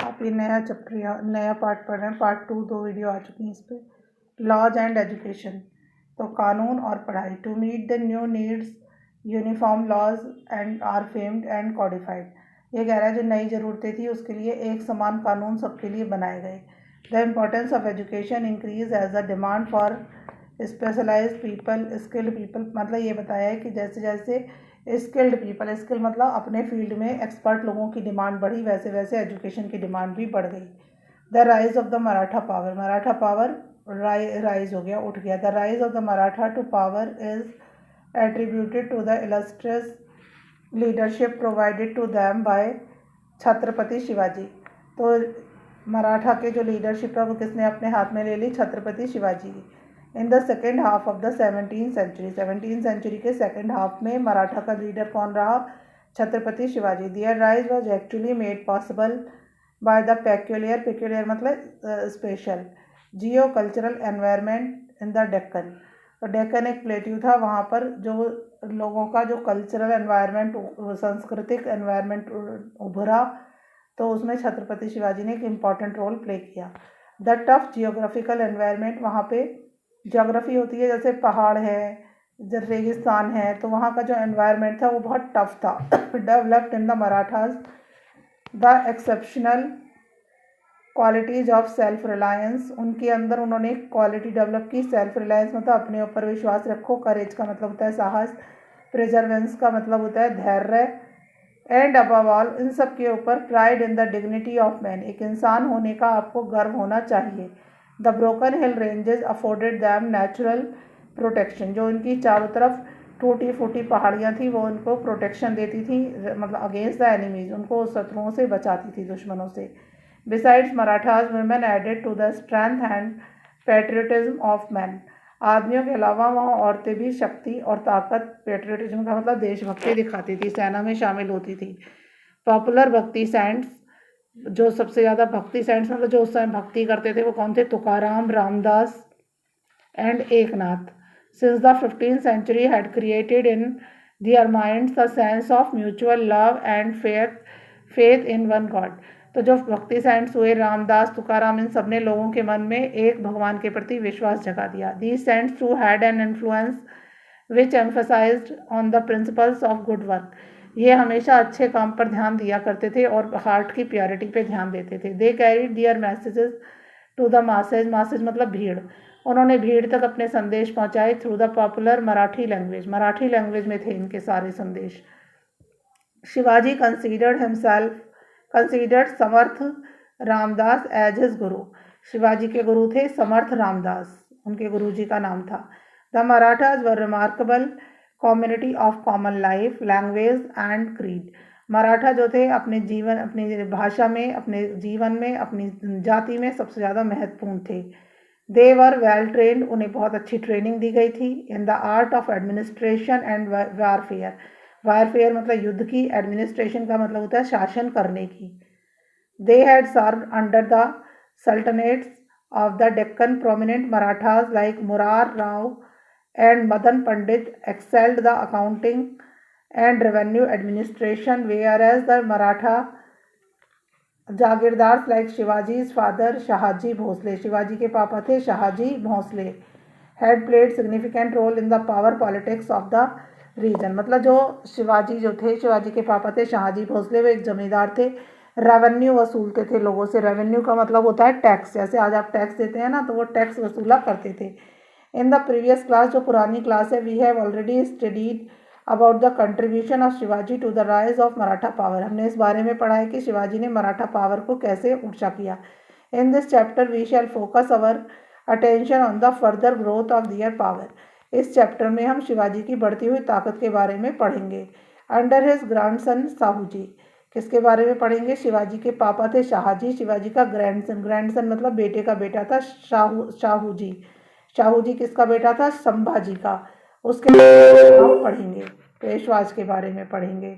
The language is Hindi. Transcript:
आप ये नया चैप्टर नया पार्ट पढ़ रहे हैं। पार्ट 2 2 वीडियो आ चुकी हैं इस पर। लॉज एंड एजुकेशन, तो कानून और पढ़ाई। To meet the new needs uniform laws and are framed and codified. ये कह रहा है जो नई ज़रूरतें थी उसके लिए एक समान कानून सबके लिए बनाए गए। The importance of education increase as the demand for specialised people skilled people. मतलब ये बताया है कि जैसे जैसे स्किल्ड पीपल, स्किल मतलब अपने फील्ड में एक्सपर्ट लोगों की डिमांड बढ़ी, वैसे वैसे एजुकेशन की डिमांड भी बढ़ गई। The rise of the Maratha power, Maratha power rise हो गया, उठ गया। The rise of the Maratha to power is attributed to the illustrious leadership provided to them by Chhatrapati Shivaji. तो मराठा के जो लीडरशिप है वो किसने अपने हाथ में ले ली? छत्रपति शिवाजी की। In the second half of the 17th century, 17th century के सेकेंड हाफ में मराठा का लीडर कौन रहा? Chhatrapati Shivaji. Their rise was actually made possible by the peculiar मतलब special geo cultural environment in the Deccan. तो डेक्कन एक प्लेट्यू था, वहाँ पर जो लोगों का जो कल्चरल एनवायरनमेंट, सांस्कृतिक एनवायरनमेंट उभरा, तो उसमें छत्रपति शिवाजी ने एक इम्पॉर्टेंट रोल प्ले किया। द टफ जियोग्राफिकल एनवायरनमेंट, वहाँ पे ज्योग्राफी होती है, जैसे पहाड़ है, जैसे रेगिस्तान है, तो वहाँ का जो एनवायरनमेंट था वो बहुत टफ था। Developed in the Marathas the exceptional qualities of self reliance. उनके अंदर उन्होंने क्वालिटी डेवलप की, सेल्फ रिलायंस मतलब अपने ऊपर विश्वास रखो, करेज का मतलब होता है साहस, प्रिजर्वेंस का मतलब होता है धैर्य, एंड अबव ऑल इन सब के ऊपर pride in the dignity of man, एक इंसान होने का आपको गर्व होना चाहिए। The broken hill ranges afforded them natural protection, जो उनकी चारों तरफ टूटी फूटी पहाड़ियाँ थी वो उनको प्रोटेक्शन देती थी, मतलब अगेंस्ट द एनिमीज, उनको शत्रुओं से बचाती थी, दुश्मनों से। Besides Marathas women added to the strength and patriotism of man. आदमियों के अलावा वहाँ औरतें भी शक्ति और ताकत, पेट्रियटिज्म का मतलब देशभक्ति दिखाती थी, सेना में शामिल होती थी। पॉपुलर भक्ति सेंट्स, जो सबसे ज़्यादा भक्ति सेंट्स मतलब जो उस समय भक्ति करते थे वो कौन थे? Tukaram, Ramdas and Eknath. Since the 15th century had created in their minds the sense of mutual love and faith in one God। तो जो भक्ति सेंट्स हुए, रामदास, तुकाराम, इन सब ने लोगों के मन में एक भगवान के प्रति विश्वास जगा दिया। These saints too had an influence which emphasized on the principles of good work। ये हमेशा अच्छे काम पर ध्यान दिया करते थे और हार्ट की प्योरिटी पे ध्यान देते थे। They carried their messages to the masses, masses मतलब भीड़, उन्होंने भीड़ तक अपने संदेश पहुंचाए through the popular Marathi language, Marathi language में थे इनके सारे संदेश। Shivaji considered Samarth Ramdas as his गुरु। शिवाजी के गुरु थे समर्थ रामदास, उनके गुरु जी का नाम था। The Marathas were remarkable community of common life, language and creed. Maratha जो थे अपने जीवन, अपनी भाषा में, अपने जीवन में, अपनी जाति में सबसे ज़्यादा महत्वपूर्ण थे। दे वर वेल ट्रेंड, उन्हें बहुत अच्छी ट्रेनिंग दी गई थी। In the art of administration and warfare, warfare मतलब युद्ध की, एडमिनिस्ट्रेशन का मतलब होता है शासन करने की। They had served under the sultanates of the Deccan. Prominent Marathas like Murar Rao and Madan Pandit excelled the accounting and revenue administration, whereas the Maratha jagirdar like Shivaji's father Shahji Bhosale, Shivaji के पापा थे Shahji Bhosale, had played significant role in the power politics of the region. मतलब जो शिवाजी जो थे, शिवाजी के पापा थे शाहजी भोसले, वो एक जमींदार थे, रेवेन्यू वसूलते थे लोगों से। रेवेन्यू का मतलब होता है टैक्स, जैसे आज आप टैक्स देते हैं ना, तो वो टैक्स वसूला करते थे। इन द प्रीवियस क्लास, जो पुरानी क्लास है, we have already studied about the contribution of Shivaji to the rise of Maratha power. हमने इस बारे में पढ़ा है कि शिवाजी ने मराठा पावर को कैसे ऊंचा किया। In this chapter we shall focus our attention on the further growth of their power. इस चैप्टर में हम शिवाजी की बढ़ती हुई ताकत के बारे में पढ़ेंगे। अंडर हिज ग्रैंडसन साहूजी, किसके बारे में पढ़ेंगे? शिवाजी के पापा थे शाहजी, शिवाजी का ग्रैंडसन, ग्रैंडसन मतलब बेटे का बेटा था शाहूजी। शाहूजी किसका बेटा था? संभाजी का। उसके हम पढ़ेंगे, पेशवाज के बारे में पढ़ेंगे।